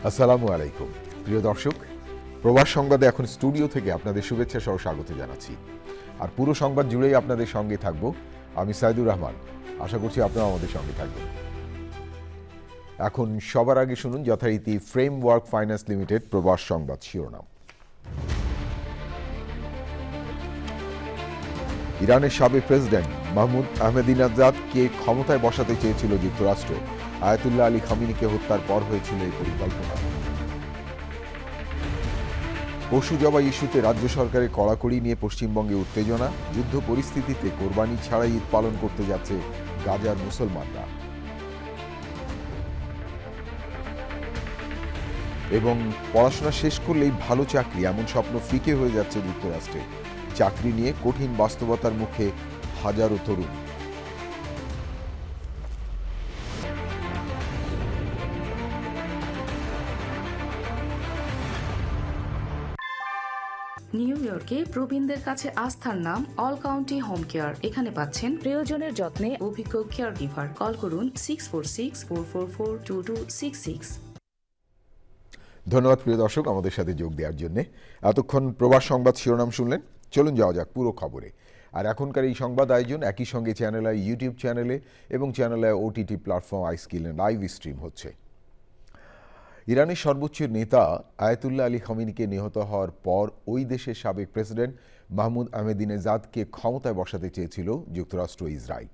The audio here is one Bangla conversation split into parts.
আসসালামু আলাইকুম প্রিয় দর্শক, প্রবাস সংবাদে এখন স্টুডিও থেকে আপনাদের শুভেচ্ছা সহ স্বাগত জানাচ্ছি। আর পুরো সংবাদ জুড়েই আপনাদের সঙ্গে থাকব আমি সাইদুর রহমান। আশা করছি আপনারা আমাদের সঙ্গে থাকবেন। এখন সবার আগে শুনুন যথারীতি ফ্রেমওয়ার্ক ফাইন্যান্স লিমিটেড প্রবাস সংবাদ শিরোনাম। ইরানের সাবেক প্রেসিডেন্ট মাহমুদ আহমেদিনেজাদকে ক্ষমতায় বসাতে চেয়েছিল যুক্তরাষ্ট্র। আয়াতুল্লাহ আলী খামেনিকে হত্যার পর হয়েছিল এই পরিকল্পনা। পশু জবাই ইস্যুতে রাজ্য সরকারের কড়াকড়ি নিয়ে পশ্চিমবঙ্গে উত্তেজনা। যুদ্ধ পরিস্থিতিতে কোরবানি ছাড়াই ঈদ পালন করতে যাচ্ছে গাজার মুসলমানরা। এবং পড়াশোনা শেষ করলেই ভালো চাকরি, এমন স্বপ্ন ফিকে হয়ে যাচ্ছে যুক্তরাষ্ট্রে। চাকরি নিয়ে কঠিন বাস্তবতার মুখে হাজারো তরুণ। নিউ ইয়র্কে প্রবীণদের কাছে আস্থার নাম অল কাউন্টি হোম কেয়ার। এখানে পাচ্ছেন প্রিয়জনের যত্নে অভিজ্ঞ কেয়ার গিভার। কল করুন 646-444-2266। ধন্যবাদ প্রিয় দর্শক আমাদের সাথে যোগ দেওয়ার জন্য। এতক্ষণ প্রবাস সংবাদ শিরোনাম শুনলেন, চলুন যাওয়া যাক পুরো খবরে। আর এখনকার এই সংবাদ আয়োজন একই সঙ্গে চ্যানেল আই ইউটিউব চ্যানেলে এবং চ্যানেল আই ওটিটি প্ল্যাটফর্ম আইস্কিল লাইভ স্ট্রিম হচ্ছে। ইরানের সর্বোচ্চ নেতা আয়াতুল্লাহ আলী খামেনিকে নিহত হওয়ার পর ওই দেশের সাবেক প্রেসিডেন্ট মাহমুদ আহমেদিনেজাদকে ক্ষমতায় বসাতে চেয়েছিল যুক্তরাষ্ট্র ইসরায়েল।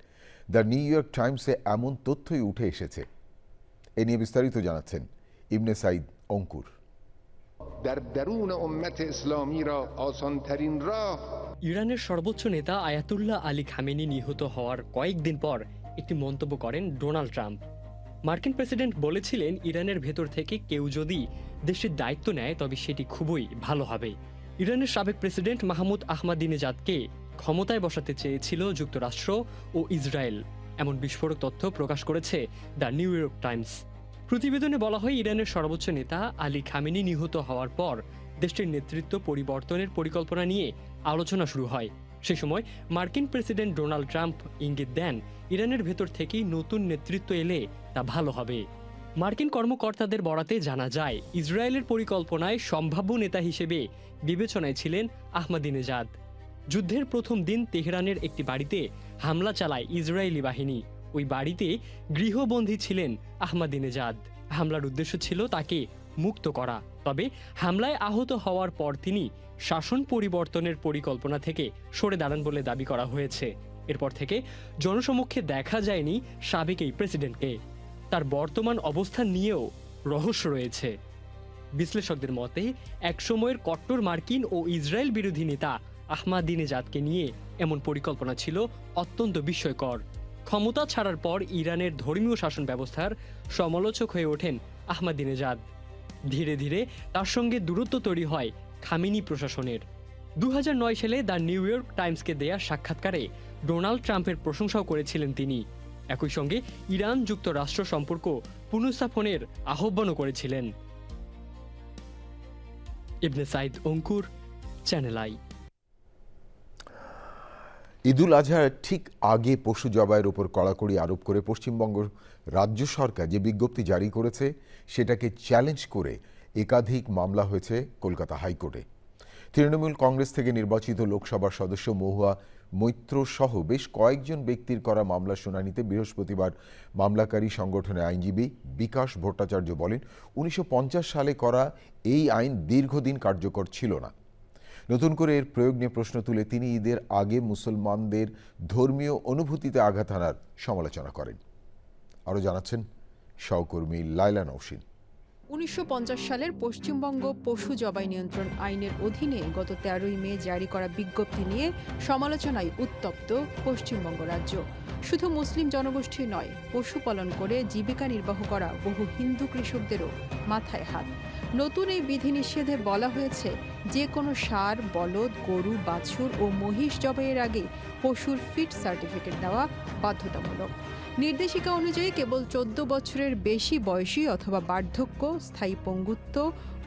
দ্য নিউ ইয়র্ক টাইমসে এমন তথ্যই উঠে এসেছে। এ নিয়ে বিস্তারিত জানাচ্ছেন ইবনে সাইদ অঙ্কুর। ইরানের সর্বোচ্চ নেতা আয়াতুল্লাহ আলী খামেনি নিহত হওয়ার কয়েকদিন পর একটি মন্তব্য করেন ডোনাল্ড ট্রাম্প। মার্কিন প্রেসিডেন্ট বলেছিলেন, ইরানের ভেতর থেকে কেউ যদি দেশের দায়িত্ব নেয় তবে সেটি খুবই ভালো হবে। ইরানের সাবেক প্রেসিডেন্ট মাহমুদ আহমাদিনেজাদকে ক্ষমতায় বসাতে চেয়েছিল যুক্তরাষ্ট্র ও ইসরায়েল, এমন বিস্ফোরক তথ্য প্রকাশ করেছে দ্য নিউ ইয়র্ক টাইমস। প্রতিবেদনে বলা হয়, ইরানের সর্বোচ্চ নেতা আলী খামেনি নিহত হওয়ার পর দেশটির নেতৃত্ব পরিবর্তনের পরিকল্পনা নিয়ে আলোচনা শুরু হয়। সে সময় মার্কিন প্রেসিডেন্ট ডোনাল্ড ট্রাম্প ইঙ্গিত দেন, ইরানের ভেতর থেকেই নতুন নেতৃত্ব এলে তা ভালো হবে। মার্কিন কর্মকর্তাদের বরাতে জানা যায়, ইসরায়েলের পরিকল্পনায় সম্ভাব্য নেতা হিসেবে বিবেচনায় ছিলেন আহমাদিনেজাদ। যুদ্ধের প্রথম দিন তেহরানের একটি বাড়িতে হামলা চালায় ইসরায়েলি বাহিনী। ওই বাড়িতে গৃহবন্দী ছিলেন আহমাদিনেজাদ। হামলার উদ্দেশ্য ছিল তাকে মুক্ত করা। তবে হামলায় আহত হওয়ার পর তিনি শাসন পরিবর্তনের পরিকল্পনা থেকে সরে দাঁড়ান বলে দাবি করা হয়েছে। এরপর থেকে জনসমক্ষে দেখা যায়নি সাবেক এই প্রেসিডেন্টকে। তার বর্তমান অবস্থান নিয়েও রহস্য রয়েছে। বিশ্লেষকদের মতে, একসময়ের কট্টর মার্কিন ও ইসরায়েল বিরোধী নেতা আহমাদিনেজাদকে নিয়ে এমন পরিকল্পনা ছিল অত্যন্ত বিস্ময়কর। ক্ষমতা ছাড়ার পর ইরানের ধর্মীয় শাসন ব্যবস্থার সমালোচক হয়ে ওঠেন আহমাদিনেজাদ। ধীরে ধীরে তার সঙ্গে দূরত্ব তৈরি হয় খামেনি প্রশাসনের। 2009 সালে দ্য নিউ ইয়র্ক টাইমসকে দেয়া সাক্ষাৎকারে ডোনাল্ড ট্রাম্পের প্রশংসাও করেছিলেন তিনি। একই সঙ্গে ইরান যুক্তরাষ্ট্র সম্পর্ক পুনঃস্থাপনের আহ্বানও করেছিলেন। ইবনে সাইদ অঙ্কুর, চ্যানেল আই। ঈদুল আজহার ঠিক আগে পশু জবাইয়ের উপর কড়াকড়ি আরোপ করে পশ্চিমবঙ্গ রাজ্য সরকার যে বিজ্ঞপ্তি জারি করেছে সেটাকে চ্যালেঞ্জ করে একাধিক মামলা হয়েছে কলকাতা হাইকোর্টে। তৃণমূল কংগ্রেস থেকে নির্বাচিত লোকসভার সদস্য মহুয়া মৈত্র সহ বেশ কয়েকজন ব্যক্তির করা মামলার শুনানিতে বৃহস্পতিবার মামলাকারী সংগঠনের আইনজীবী বিকাশ ভট্টাচার্য বলেন, 1950 সালে করা এই আইন দীর্ঘদিন কার্যকর ছিল না। নতুন করে এর প্রয়োগ নিয়ে প্রশ্ন তুলে তিনি ঈদের আগে মুসলমানদের ধর্মীয় অনুভূতিতে আঘাত হানার সমালোচনা করেন। আরও জানাচ্ছেন সহকর্মী লাইলা নওশিন। 1950 সালের পশ্চিমবঙ্গ পশু জবাই নিয়ন্ত্রণ আইনের অধীনে গত 13ই মে জারি করা বিজ্ঞপ্তি নিয়ে সমালোচনায় উত্তপ্ত পশ্চিমবঙ্গ রাজ্য। শুধু মুসলিম জনগোষ্ঠী নয়, পশুপালন করে জীবিকা নির্বাহ করা বহু হিন্দু কৃষকদেরও মাথায় হাত। নতুন এই বিধিনিষেধে বলা হয়েছে, যে কোনো ষাঁড়, বলদ, গরু, বাছুর ও মহিষ জবাইয়ের আগে পশুর ফিট সার্টিফিকেট দেওয়া বাধ্যতামূলক। নির্দেশিকা অনুযায়ী কেবল 14 বছরের বেশি বয়সী অথবা বার্ধক্য, স্থায়ী পঙ্গুত্ব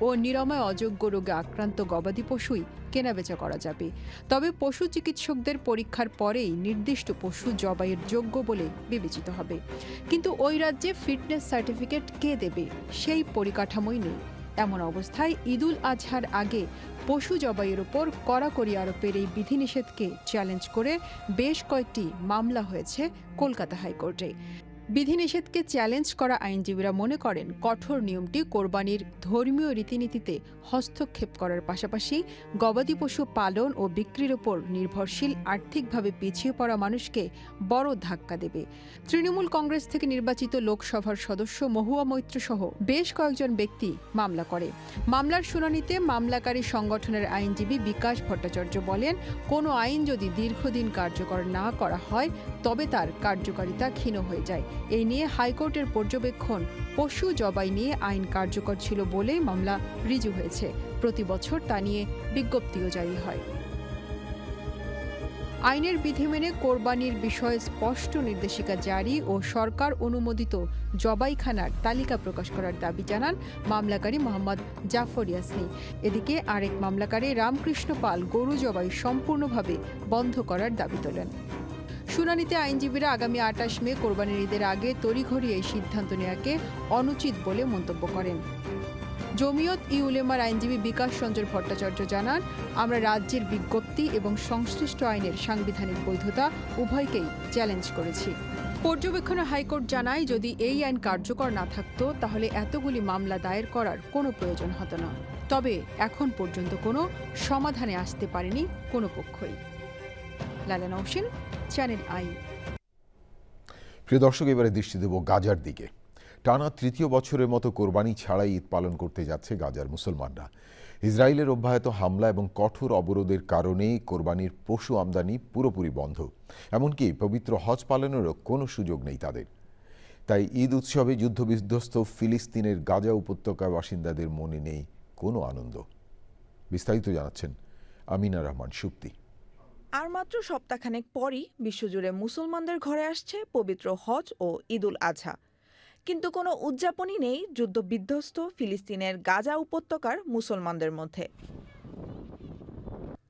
ও নিরাময় অযোগ্য রোগে আক্রান্ত গবাদি পশুই কেনাবেচা করা যাবে। তবে পশু চিকিৎসকদের পরীক্ষার পরেই নির্দিষ্ট পশু জবাইয়ের যোগ্য বলে বিবেচিত হবে। কিন্তু ওই রাজ্যে ফিটনেস সার্টিফিকেট কে দেবে সেই পরিকাঠামোই নেই। এমন অবস্থায় ঈদুল আজহার আগে পশু জবাইয়ের ওপর কড়াকড়ি আরোপের এই বিধিনিষেধকে চ্যালেঞ্জ করে বেশ কয়েকটি মামলা হয়েছে কলকাতা হাইকোর্টে। বিধিনিষেধকে চ্যালেঞ্জ করা আইনজীবীরা মনে করেন কঠোর নিয়মটি কোরবানির ধর্মীয় রীতিনীতিতে হস্তক্ষেপ করার পাশাপাশি গবাদি পশু পালন ও বিক্রির ওপর নির্ভরশীল আর্থিকভাবে পিছিয়ে পড়া মানুষকে বড় ধাক্কা দেবে। তৃণমূল কংগ্রেস থেকে নির্বাচিত লোকসভার সদস্য মহুয়া মৈত্র সহ বেশ কয়েকজন ব্যক্তি মামলা করে। মামলার শুনানিতে মামলাকারী সংগঠনের আইনজীবী বিকাশ ভট্টাচার্য বলেন, কোনো আইন যদি দীর্ঘদিন কার্যকর না করা হয় তবে তার কার্যকারিতা ক্ষীণ হয়ে যায়। এই নিয়ে হাইকোর্টের পর্যবেক্ষণ পশু জবাই নিয়ে আইন কার্যকর ছিল বলেই মামলা রিজু হয়েছে। প্রতি বছর তা নিয়ে বিজ্ঞপ্তিও জারি হয়। আইনের বিধি মেনে কোরবানির বিষয়ে স্পষ্ট নির্দেশিকা জারি ও সরকার অনুমোদিত জবাইখানার তালিকা প্রকাশ করার দাবি জানান মামলাকারী মোহাম্মদ জাফর ইয়াসনি। এদিকে আরেক মামলাকারী রামকৃষ্ণ পাল গরু জবাই সম্পূর্ণভাবে বন্ধ করার দাবি তোলেন। শুনানিতে আইনজীবীরা আগামী 28 মে কোরবানির ঈদের আগে তড়িঘড়ি এই সিদ্ধান্ত নেওয়াকে অনুচিত বলে মন্তব্য করেন। জমিয়ত ই উলেমার আইনজীবী বিকাশ রঞ্জন ভট্টাচার্য জানান, আমরা রাজ্যের বিজ্ঞপ্তি এবং সংশ্লিষ্ট আইনের সাংবিধানিক বৈধতা উভয়কেই চ্যালেঞ্জ করেছি। পর্যবেক্ষণে হাইকোর্ট জানায়, যদি এই আইন কার্যকর না থাকতো তাহলে এতগুলি মামলা দায়ের করার কোনো প্রয়োজন হতো না। তবে এখন পর্যন্ত কোনো সমাধানে আসতে পারেনি কোনো পক্ষই। লালা নওশিন, চ্যানেল আই। প্রিয় দর্শক, এবারে দৃষ্টি দেব গাজার দিকে। টানা তৃতীয় বছরের মতো কোরবানি ছাড়াই ঈদ পালন করতে যাচ্ছে গাজার মুসলমানরা। ইসরায়েলের অব্যাহত হামলা এবং কঠোর অবরোধের কারণে কোরবানির পশু আমদানি পুরোপুরি বন্ধ। এমনকি পবিত্র হজ পালনেরও কোনো সুযোগ নেই তাদের। তাই ঈদ উৎসবে যুদ্ধবিধ্বস্ত ফিলিস্তিনের গাজা উপত্যকার বাসিন্দাদের মনে নেই কোনো আনন্দ। বিস্তারিত জানাচ্ছেন আমিনা রহমান সুপ্তি। আর মাত্র সপ্তাহখানেক পরই বিশ্বজুড়ে মুসলমানদের ঘরে আসছে পবিত্র হজ ও ঈদুল আজহা। কিন্তু কোনো উদযাপনই নেই যুদ্ধবিধ্বস্ত ফিলিস্তিনের গাজা উপত্যকার মুসলমানদের মধ্যে।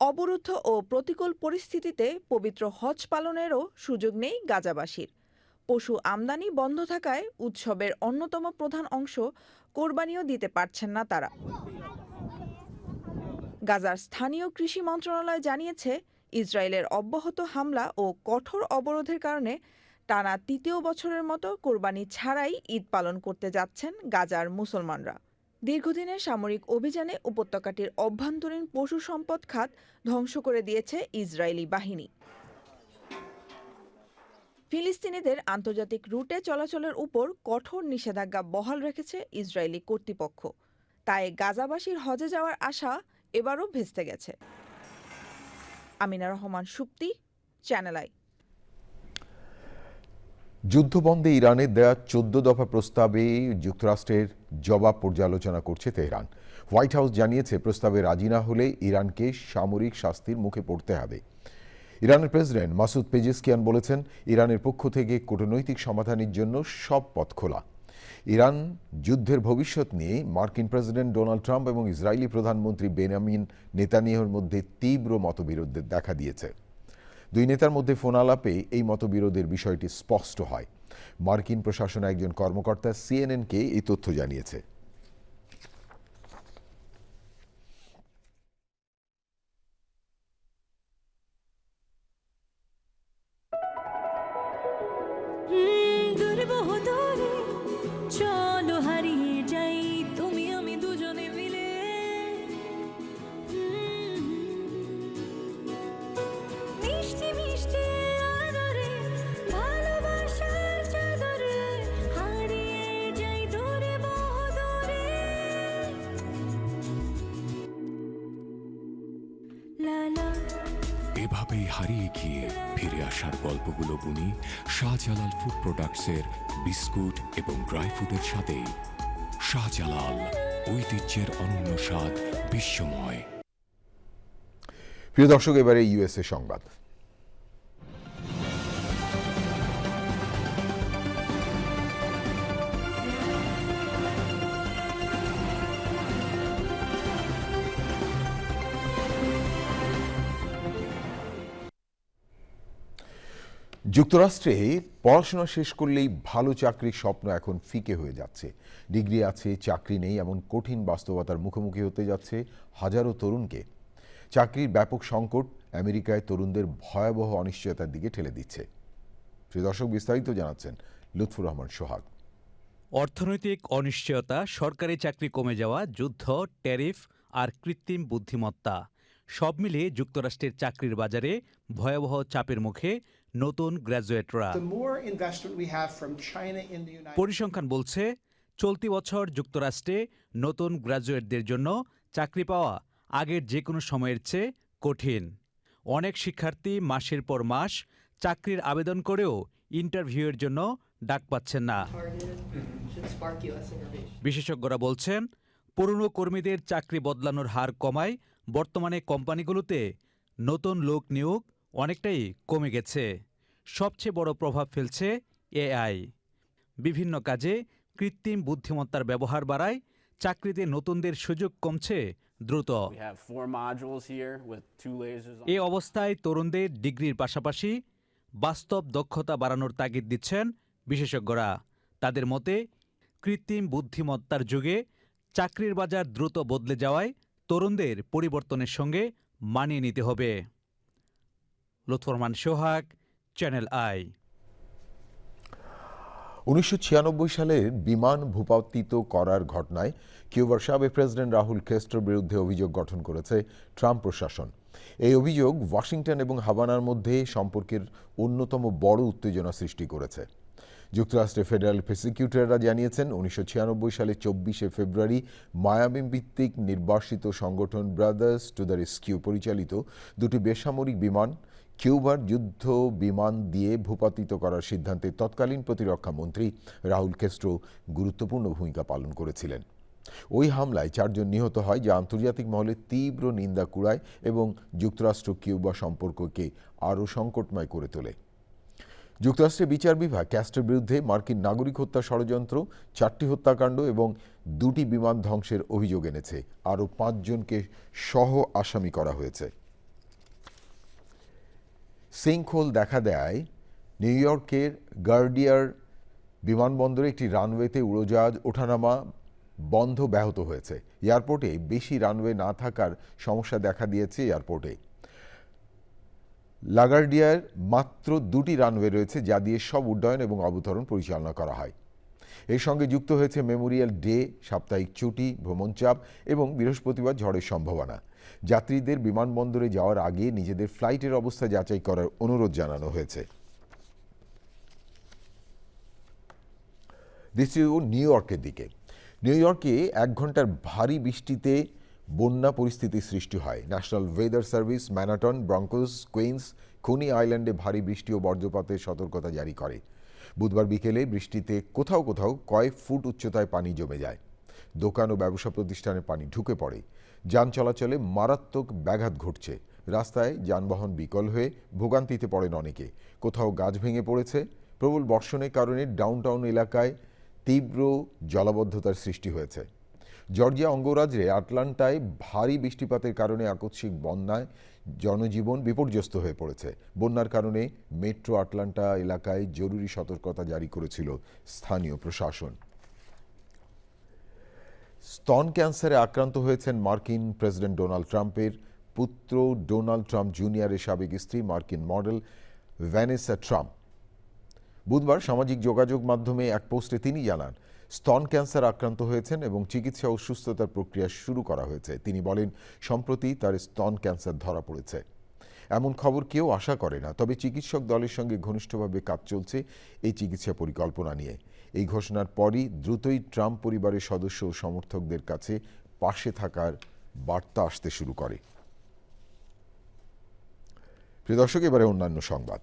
অবরুদ্ধ ও প্রতিকূল পরিস্থিতিতে পবিত্র হজ পালনেরও সুযোগ নেই গাজাবাসীর। পশু আমদানি বন্ধ থাকায় উৎসবের অন্যতম প্রধান অংশ কোরবানিও দিতে পারছেন না তারা। গাজার স্থানীয় কৃষি মন্ত্রণালয় জানিয়েছে, ইসরায়েলের অব্যাহত হামলা ও কঠোর অবরোধের কারণে টানা তৃতীয় বছরের মতো কোরবানি ছাড়াই ঈদ পালন করতে যাচ্ছেন গাজার মুসলমানরা। দীর্ঘদিনের সামরিক অভিযানে উপত্যকাটির অভ্যন্তরীণ পশু সম্পদ খাত ধ্বংস করে দিয়েছে ইসরায়েলি বাহিনী। ফিলিস্তিনিদের আন্তর্জাতিক রুটে চলাচলের উপর কঠোর নিষেধাজ্ঞা বহাল রেখেছে ইসরায়েলি কর্তৃপক্ষ। তাই গাজাবাসীর হজে যাওয়ার আশা এবারও ভেস্তে গেছে। Amina Rahman Supti, channel i. যুদ্ধবন্ধে ইরানের দেয়া 14 দফা প্রস্তাবে যুক্তরাষ্ট্রের জবাব পর্যালোচনা করছে তেহরান। হোয়াইট হাউস জানিয়েছে, প্রস্তাবে রাজি না হলে ইরানকে সামরিক শাস্তির মুখে পড়তে হবে। ইরানের প্রেসিডেন্ট মাসুদ পেজেশকিয়ান বলেছেন, ইরানের পক্ষ থেকে কূটনৈতিক সমাধানের জন্য সব পথ খোলা। ইরান যুদ্ধের ভবিষ্যৎ নিয়ে মার্কিন প্রেসিডেন্ট ডোনাল্ড ট্রাম্প এবং ইসরায়েলি প্রধানমন্ত্রী বেনিয়ামিন নেতানিয়াহুর মধ্যে তীব্র মতবিরোধ দেখা দিয়েছে। দুই নেতার মধ্যে ফোন আলাপে এই মতবিরোধের বিষয়টি স্পষ্ট হয়। মার্কিন প্রশাসনের একজন কর্মকর্তা সিএনএনকে এই তথ্য জানিয়েছে। চলো হারিয়ে যাই তুমি আমি দুজনে মিলে, মিষ্টি মিষ্টি আদরে ভালোবাসার চাদরে হারিয়ে যাই দূরে বহুদূরে। লালা এভাবেই হারিয়ে গিয়ে ফিরে আসার গল্পগুলো বুনি শাহজালাল ফুড প্রোডাক্টসের বিস্কুট এবং ড্রাই ফ্রুটের সাথে। শাহজালাল, ঐতিহ্যের অনন্য স্বাদ, বিশ্বময়। প্রিয় দর্শক, এবারে ইউএসএ সংবাদ। যুক্তরাষ্ট্রে পড়াশোনা শেষ করলেই ভালো চাকরির স্বপ্ন এখন ফিকে হয়ে যাচ্ছে। ডিগ্রি আছে, চাকরি নেই, এমন কঠিন বাস্তবতার মুখোমুখি হতে যাচ্ছে হাজারো তরুণকে। চাকরির ব্যাপক সংকট আমেরিকায় তরুণদের ভয়াবহ অনিশ্চয়তার দিকে ঠেলে দিচ্ছে। প্রিয় দর্শক, বিস্তারিত জানাচ্ছেন লুৎফুর রহমান সোহাগ। অর্থনৈতিক অনিশ্চয়তা, সরকারি চাকরি কমে যাওয়া, যুদ্ধ, ট্যারিফ আর কৃত্রিম বুদ্ধিমত্তা সব মিলিয়ে যুক্তরাষ্ট্রের চাকরির বাজারে ভয়াবহ চাপের মুখে নতুন গ্র্যাজুয়েটরা। পরিসংখ্যান বলছে, চলতি বছর যুক্তরাষ্ট্রে নতুন গ্র্যাজুয়েটদের জন্য চাকরি পাওয়া আগের যে কোনো সময়ের চেয়ে কঠিন। অনেক শিক্ষার্থী মাসের পর মাস চাকরির আবেদন করেও ইন্টারভিউয়ের জন্য ডাক পাচ্ছেন না। বিশেষজ্ঞরা বলছেন, পুরনো কর্মীদের চাকরি বদলানোর হার কমায় বর্তমানে কোম্পানিগুলোতে নতুন লোক নিয়োগ অনেকটাই কমে গেছে। সবচেয়ে বড় প্রভাব ফেলছে এআই। বিভিন্ন কাজে কৃত্রিম বুদ্ধিমত্তার ব্যবহার বাড়ায় চাকরিতে নতুনদের সুযোগ কমছে দ্রুত। এ অবস্থায় তরুণদের ডিগ্রির পাশাপাশি বাস্তব দক্ষতা বাড়ানোর তাগিদ দিচ্ছেন বিশেষজ্ঞরা। তাদের মতে, কৃত্রিম বুদ্ধিমত্তার যুগে চাকরির বাজার দ্রুত বদলে যাওয়ায় তরুণদের পরিবর্তনের সঙ্গে মানিয়ে নিতে হবে। লুৎফুর রহমান সোহাগ, চ্যানেল আই। 1996 সালের বিমান ভূপাতিত করার ঘটনায় কিউবার সাবেক প্রেসিডেন্ট রাহুল ক্যাস্ট্রোর বিরুদ্ধে অভিযোগ গঠন করেছে ট্রাম্প প্রশাসন। এই অভিযোগ ওয়াশিংটন এবং হাভানার মধ্যে সম্পর্কের অন্যতম বড় উত্তেজনা সৃষ্টি করেছে। যুক্তরাষ্ট্রের ফেডারেল প্রসিকিউটররা জানিয়েছেন, 1996 সালে 24শে ফেব্রুয়ারি মায়ামি ভিত্তিক নির্বাসিত সংগঠন ব্রাদার্স টু দ্য রেস্কিউ পরিচালিত দুটি বেসামরিক বিমান কিউবার যুদ্ধ বিমান দিয়ে ভূপাতিত করার সিদ্ধান্তে তৎকালীন প্রতিরক্ষা মন্ত্রী রাহুল ক্যাস্ট্রো গুরুত্বপূর্ণ ভূমিকা পালন করেছিলেন। ওই হামলায় 4 জন নিহত হয়, যা আন্তর্জাতিক মহলে তীব্র নিন্দা কুড়ায় এবং যুক্তরাষ্ট্র কিউবা সম্পর্ককে আরও সংকটময় করে তোলে। যুক্তরাষ্ট্রের বিচার বিভাগ ক্যাস্ট্রোর বিরুদ্ধে মার্কিন নাগরিক হত্যা ষড়যন্ত্র, 4টি হত্যাকাণ্ড এবং 2টি বিমান ধ্বংসের অভিযোগ এনেছে। আরও 5 জনকে সহ আসামি করা হয়েছে। সিঙ্কহোল দেখা দেয় নিউ ইয়র্কের গার্ডিয়ার বিমানবন্দরে একটি রানওয়েতে উড়োজাহাজ ওঠানামা বন্ধ ব্যাহত হয়েছে। এয়ারপোর্টে বেশি রানওয়ে না থাকার সমস্যা দেখা দিয়েছে। এয়ারপোর্টে লাগার্ডিয়ার মাত্র 2টি রানওয়ে রয়েছে, যা দিয়ে সব উড্ডয়ন এবং অবতরণ পরিচালনা করা হয়। এর সঙ্গে যুক্ত হয়েছে মেমোরিয়াল ডে, সাপ্তাহিক ছুটি, ভ্রমণচাপ এবং বৃহস্পতিবার ঝড়ের সম্ভাবনা। যাত্রীদের বিমানবন্দরে যাওয়ার আগে নিজেদের ফ্লাইটের অবস্থা যাচাই করার অনুরোধ জানানো হয়েছে। দ্বিতীয় নিউ ইয়র্কের দিকে। নিউ ইয়র্কে 1 ঘন্টার ভারী বৃষ্টিতে বন্যা পরিস্থিতির সৃষ্টি হয়। National Weather Service Manhattan, Bronx, Queens, Coney আইল্যান্ডে ভারী বৃষ্টি ও বজ্রপাতের সতর্কতা জারি করে। বুধবার বিকেলে বৃষ্টিতে কোথাও কোথাও কয়েক ফুট উচ্চতায় পানি জমে যায়। দোকান ও ব্যবসা প্রতিষ্ঠানে পানি ঢুকে পড়ে। যান চলাচলে মারাত্মক ব্যাঘাত ঘটছে। রাস্তায় যানবাহন বিকল হয়ে ভোগান্তিতে পড়েন অনেকে। কোথাও গাছ ভেঙে পড়েছে। প্রবল বর্ষণের কারণে ডাউনটাউন এলাকায় তীব্র জলাবদ্ধতার সৃষ্টি হয়েছে। জর্জিয়া অঙ্গরাজ্যে আটলান্টায় ভারী বৃষ্টিপাতের কারণে আকস্মিক বন্যায় জনজীবন বিপর্যস্ত হয়ে পড়েছে। বন্যার কারণে মেট্রো আটলান্টা এলাকায় জরুরি সতর্কতা জারি করেছিল স্থানীয় প্রশাসন। স্তন ক্যান্সারে আক্রান্ত হয়েছেন মার্কিন প্রেসিডেন্ট ডোনাল্ড ট্রাম্পের পুত্র ডোনাল্ড ট্রাম্প জুনিয়রের সাবেক স্ত্রী মার্কিন মডেল ভ্যানেসা ট্রাম্প। বুধবার সামাজিক যোগাযোগ মাধ্যমে এক পোস্টে তিনি জানান, স্তন ক্যান্সার আক্রান্ত হয়েছেন এবং চিকিৎসা ও সুস্থতার প্রক্রিয়া শুরু করা হয়েছে। তিনি বলেন, সম্প্রতি তার স্তন ক্যান্সার ধরা পড়েছে। এমন খবর কেউ আশা করে না, তবে চিকিৎসক দলের সঙ্গে ঘনিষ্ঠভাবে কাজ চলছে এই চিকিৎসা পরিকল্পনা নিয়ে। এই ঘোষণার পরই দ্রুতই ট্রাম্প পরিবারের সদস্য ও সমর্থকদের কাছে পাশে থাকার বার্তা আসতে শুরু করে। প্রিয় দর্শক, এবারে অন্যান্য সংবাদ।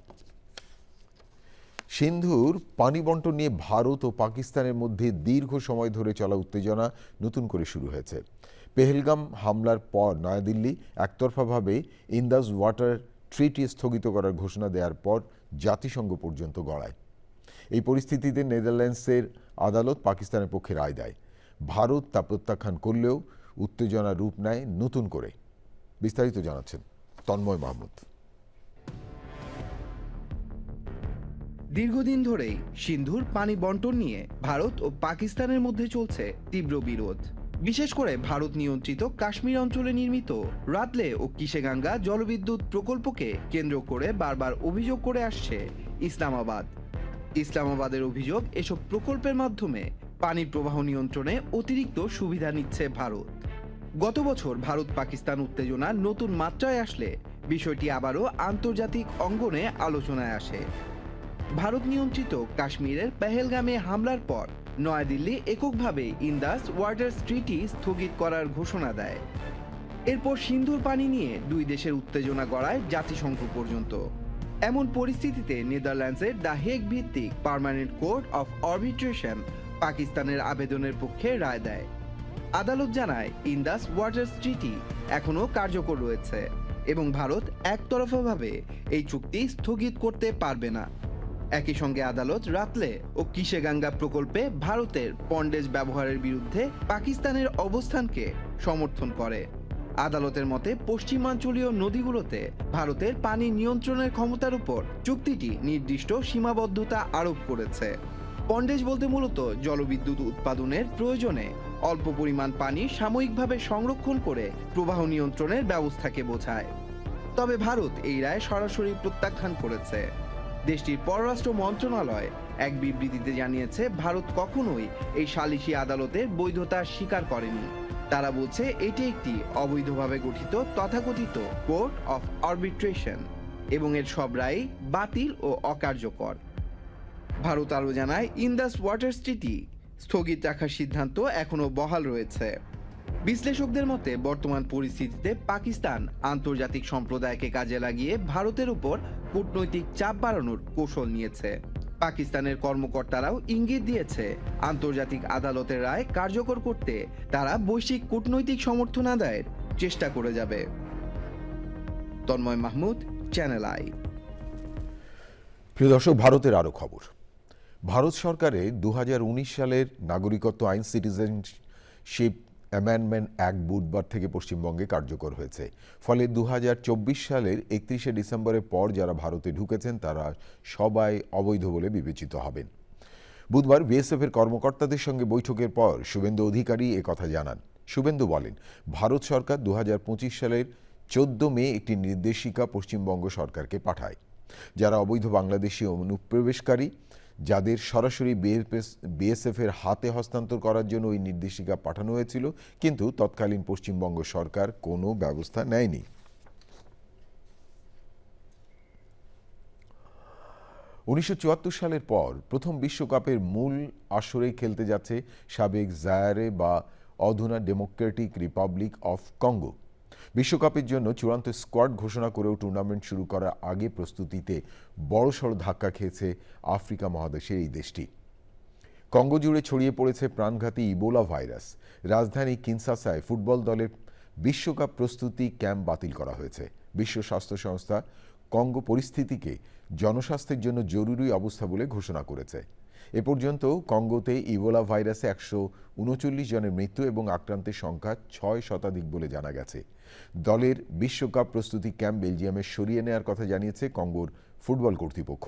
সিন্ধুর পানি বন্টন নিয়ে ভারত ও পাকিস্তানের মধ্যে দীর্ঘ সময় ধরে চলা উত্তেজনা নতুন করে শুরু হয়েছে। পেহেলগাম হামলার পর নয়াদিল্লি একতরফাভাবে ইন্দাস ওয়াটার ট্রিটি স্থগিত করার ঘোষণা দেওয়ার পর জাতিসংঘ পর্যন্ত গড়ায়। এই পরিস্থিতিতে নেদারল্যান্ডসের আদালত পাকিস্তানের পক্ষে রায় দেয়। ভারত তা প্রত্যাখ্যান করলেও উত্তেজনা রূপ নেয় নতুন করে। বিস্তারিত জানাচ্ছেন তন্ময় মাহমুদ। দীর্ঘদিন ধরেই সিন্ধুর পানি বন্টন নিয়ে ভারত ও পাকিস্তানের মধ্যে চলছে তীব্র বিরোধ। বিশেষ করে ভারত নিয়ন্ত্রিত কাশ্মীর অঞ্চলে নির্মিত রাতলে ও কিশেগাঙ্গা জলবিদ্যুৎ প্রকল্পকে কেন্দ্র করে বারবার অভিযোগ করে আসছে ইসলামাবাদের অভিযোগ, এসব প্রকল্পের মাধ্যমে পানি প্রবাহ নিয়ন্ত্রণে অতিরিক্ত সুবিধা নিচ্ছে ভারত। গত বছর ভারত পাকিস্তান উত্তেজনা নতুন মাত্রায় আসলে বিষয়টি আবারও আন্তর্জাতিক অঙ্গনে আলোচনায় আসে। ভারত নিয়ন্ত্রিত কাশ্মীরের পেহেলগামে হামলার পর নয়াদিল্লি এককভাবে ইন্দাস ওয়াটার ট্রিটি স্থগিত করার ঘোষণা দেয়। এরপর সিন্ধুর পানি নিয়ে দুই দেশের উত্তেজনা গড়ায় জাতিসংঘ পর্যন্ত। এমন পরিস্থিতিতে নেদারল্যান্ডসের দ্য হেগ ভিত্তিক পার্মানেন্ট কোর্ট অফ আরবিট্রেশন পাকিস্তানের আবেদনের পক্ষে রায় দেয়। আদালত জানায় ইন্দাস ওয়াটার ট্রিটি এখনও কার্যকর রয়েছে এবং ভারত একতরফাভাবে এই চুক্তি স্থগিত করতে পারবে না। একই সঙ্গে আদালত রাতলে ও কিশেগাঙ্গা প্রকল্পে ভারতের পন্ডেজ ব্যবহারের বিরুদ্ধে পাকিস্তানের অবস্থানকে সমর্থন করে। আদালতের মতে পশ্চিমাঞ্চলীয় নদীগুলোতে ভারতের পানি নিয়ন্ত্রণের ক্ষমতার উপর চুক্তিটি নির্দিষ্ট সীমাবদ্ধতা আরোপ করেছে। পন্ডেজ বলতে মূলত জলবিদ্যুৎ উৎপাদনের প্রয়োজনে অল্প পরিমাণ পানি সাময়িকভাবে সংরক্ষণ করে প্রবাহ নিয়ন্ত্রণের ব্যবস্থাকে বোঝায়। তবে ভারত এই রায় সরাসরি প্রত্যাখ্যান করেছে। দেশটির পররাষ্ট্র মন্ত্রণালয় এক বিবৃতিতে জানিয়েছে, ভারত কখনোই এই সালিসি আদালতের বৈধতা স্বীকার করেনি। তারা বলছে এটি একটি অবৈধভাবে গঠিত তথাকথিত কোর্ট অফ আরবিট্রেশন এবং এর সব রায় বাতিল ও অকার্যকর। ভারত আরও জানায়, ইন্দাস ওয়াটার ট্রিটি স্থগিত রাখার সিদ্ধান্ত এখনও বহাল রয়েছে। বিশ্লেষকদের মতে বর্তমান পরিস্থিতিতে পাকিস্তান আন্তর্জাতিক সম্প্রদায়কে কাজে লাগিয়ে ভারতের উপর কূটনৈতিক চাপ বাড়ানোর কৌশল নিয়েছে। পাকিস্তানের কর্মকর্তারাও ইঙ্গিত দিয়েছে, আন্তর্জাতিক আদালতের রায় কার্যকর করতে তারা বৈশ্বিক কূটনৈতিক সমর্থন আদায়ের চেষ্টা করে যাবে। Tanmoy Mahmud, channel I. প্রিয় দর্শক, ভারতের আরও খবর। ভারত সরকারের 2019 সালের নাগরিকত্ব আইন সিটিজেনশিপ অ্যামেন্ডমেন্ট অ্যাক্ট বুধবার থেকে পশ্চিমবঙ্গে কার্যকর হয়েছে। ফলে 2024 সালের 31শে ডিসেম্বরের পর যারা ভারতে ঢুকেছেন তারা সবাই অবৈধ বলে বিবেচিত হবেন। বুধবার বিএসএফের কর্মকর্তাদের সঙ্গে বৈঠকের পর শুভেন্দু অধিকারী একথা জানান। শুভেন্দু বলেন, ভারত সরকার 2025 সালের 14 মে একটি নির্দেশিকা পশ্চিমবঙ্গ সরকারকে পাঠায়। যারা অবৈধ বাংলাদেশি অনুপ্রবেশকারী যাদের সরাসরি বিএসএফের হাতে হস্তান্তর করার জন্য ওই নির্দেশিকা পাঠানো হয়েছিল, কিন্তু তৎকালীন পশ্চিমবঙ্গ সরকার কোনো ব্যবস্থা নেয়নি। 1974 সালের পর প্রথম বিশ্বকাপের মূল আসরে খেলতে যাচ্ছে সাবেক জায়ারে বা অধুনা ডেমোক্রেটিক রিপাবলিক অফ কঙ্গো। বিশ্বকাপের জন্য চূড়ান্ত স্কোয়াড ঘোষণা করেও টুর্নামেন্ট শুরু করার আগে প্রস্তুতিতে বড়সড় ধাক্কা খেয়েছে আফ্রিকা মহাদেশের এই দেশটি। কঙ্গো জুড়ে ছড়িয়ে পড়েছে প্রাণঘাতী ইবোলা ভাইরাস। রাজধানী কিনশাসায় ফুটবল দলের বিশ্বকাপ প্রস্তুতি ক্যাম্প বাতিল করা হয়েছে। বিশ্ব স্বাস্থ্য সংস্থা কঙ্গো পরিস্থিতিকে জনস্বাস্থ্যের জন্য জরুরি অবস্থা বলে ঘোষণা করেছে। এ পর্যন্ত কঙ্গোতে ইবোলা ভাইরাসে 139 জনের মৃত্যু এবং আক্রান্তের সংখ্যা 6 বলে জানা গেছে। দলের বিশ্বকাপ প্রস্তুতি ক্যাম্প বেলজিয়ামে সরিয়ে নেওয়ার কথা জানিয়েছে কঙ্গোর ফুটবল কর্তৃপক্ষ।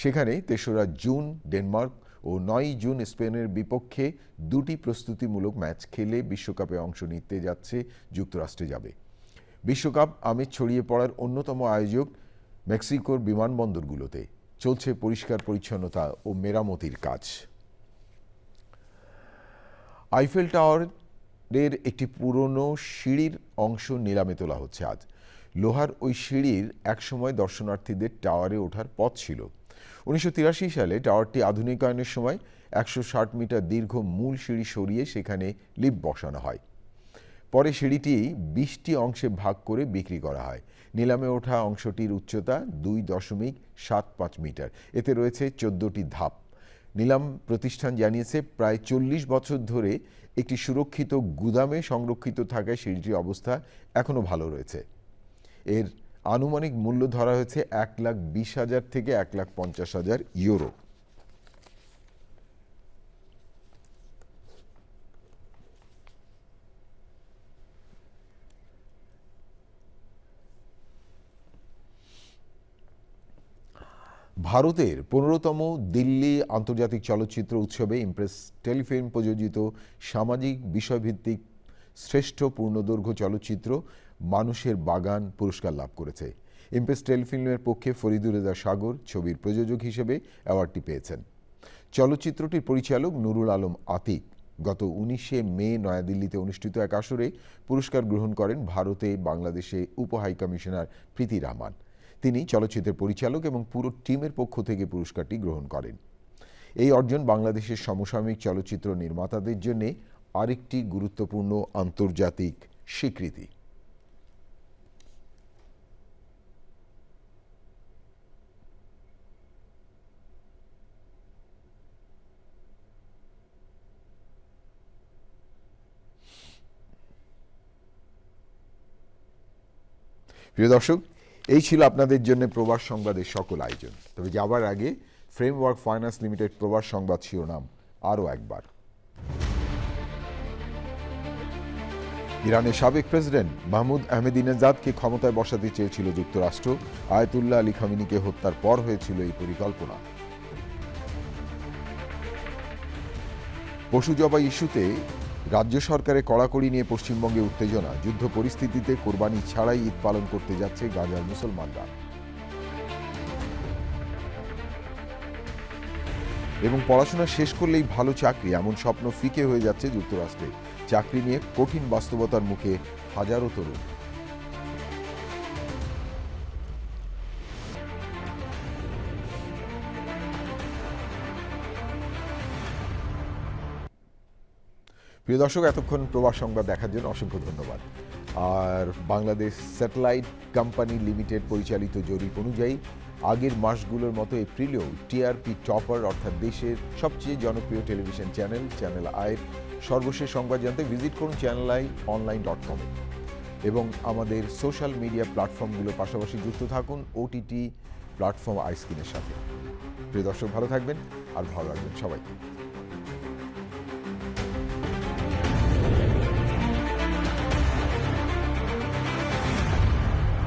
সেখানে 3রা জুন ডেনমার্ক ও 9 জুন স্পেনের বিপক্ষে 2টি প্রস্তুতিমূলক ম্যাচ খেলে বিশ্বকাপে অংশ নিতে যাচ্ছে যুক্তরাষ্ট্রে যাবে। বিশ্বকাপ আমেজ ছড়িয়ে পড়ার অন্যতম আয়োজক মেক্সিকোর বিমানবন্দরগুলোতে চলছে পরিষ্কার পরিচ্ছন্নতা ও মেরামতির কাজ। আইফেল টাওয়ারের একটি পুরনো সিঁড়ির অংশ নিলামে তোলা হচ্ছে আজ। লোহার ওই সিঁড়ির একসময় দর্শনার্থীদের টাওয়ারে ওঠার পথ ছিল। 1983 সালে টাওয়ারটি আধুনিকায়নের সময় 160 মিটার দীর্ঘ মূল সিঁড়ি সরিয়ে সেখানে লিফট বসানো হয়। পরে সিঁড়িটি 20টি অংশে ভাগ করে বিক্রি করা হয়। নিলামে ওঠা অংশটির উচ্চতা 2.75 মিটার। এতে রয়েছে 14টি ধাপ। নিলাম প্রতিষ্ঠান জানিয়েছে, প্রায় 40 বছর ধরে একটি সুরক্ষিত গুদামে সংরক্ষিত থাকায় সিঁড়িটির অবস্থা এখনও ভালো রয়েছে। এর আনুমানিক মূল্য ধরা হয়েছে 1,20,000 থেকে 1,50,000 ইউরো। ভারতের 15তম দিল্লি আন্তর্জাতিক চলচ্চিত্র উৎসবে ইমপ্রেস টেলিফিল্ম প্রযোজিত সামাজিক বিষয়ভিত্তিক শ্রেষ্ঠ পূর্ণদৈর্ঘ্য চলচ্চিত্র মানুষের বাগান পুরস্কার লাভ করেছে। ইমপ্রেস টেলিফিল্মের পক্ষে ফরিদুর রেজা সাগর ছবির প্রযোজক হিসেবে অ্যাওয়ার্ডটি পেয়েছেন। চলচ্চিত্রটির পরিচালক নুরুল আলম আতিক গত 19শে মে নয়াদিল্লিতে অনুষ্ঠিত এক আসরে পুরস্কার গ্রহণ করেন ভারতে বাংলাদেশে উপহাইকমিশনার প্রীতি রহমান। তিনি চলচ্চিত্রের পরিচালক এবং পুরো টিমের পক্ষ থেকে পুরস্কারটি গ্রহণ করেন। এই অর্জন বাংলাদেশের সমসাময়িক চলচ্চিত্র নির্মাতাদের জন্য আরেকটি গুরুত্বপূর্ণ আন্তর্জাতিক স্বীকৃতি। প্রিয় দর্শক, এই ছিল আপনাদের জন্য প্রবাস সংবাদের সকল আয়োজন। তবে যাবার আগে ফ্রেমওয়ার্ক ফাইন্যান্স লিমিটেড প্রবাস সংবাদ শিরোনাম আরও একবার। ইরানের সাবেক প্রেসিডেন্ট মাহমুদ আহমেদিনেজাদকে ক্ষমতায় বসাতে চেয়েছিল যুক্তরাষ্ট্র। আয়াতুল্লাহ আলী খামেনিকে হত্যার পর হয়েছিল এই পরিকল্পনা। পশু জবাই ইস্যুতে রাজ্য সরকারের কড়াকড়ি নিয়ে পশ্চিমবঙ্গে উত্তেজনা। যুদ্ধ পরিস্থিতিতে কোরবানি ছাড়াই ঈদ পালন করতে যাচ্ছে গাজার মুসলমানরা। এবং পড়াশোনা শেষ করলেই ভালো চাকরি, এমন স্বপ্ন ফিকে হয়ে যাচ্ছে যুক্তরাষ্ট্রে। চাকরি নিয়ে কঠিন বাস্তবতার মুখে হাজারো তরুণ। প্রিয় দর্শক, এতক্ষণ প্রবাস সংবাদ দেখার জন্য অসংখ্য ধন্যবাদ। আর বাংলাদেশ স্যাটেলাইট কোম্পানি লিমিটেড পরিচালিত জরিপ অনুযায়ী আগের মাসগুলোর মতো এপ্রিলেও টিআরপি টপার অর্থাৎ দেশের সবচেয়ে জনপ্রিয় টেলিভিশন চ্যানেল আইয়ের সর্বশেষ সংবাদ জানতে ভিজিট করুন channelionline.com এবং আমাদের সোশ্যাল মিডিয়া প্ল্যাটফর্মগুলোর পাশাপাশি যুক্ত থাকুন ওটিটি প্ল্যাটফর্ম আইস্ক্রিনের সাথে। প্রিয় দর্শক, ভালো থাকবেন আর ভালো রাখবেন সবাইকে।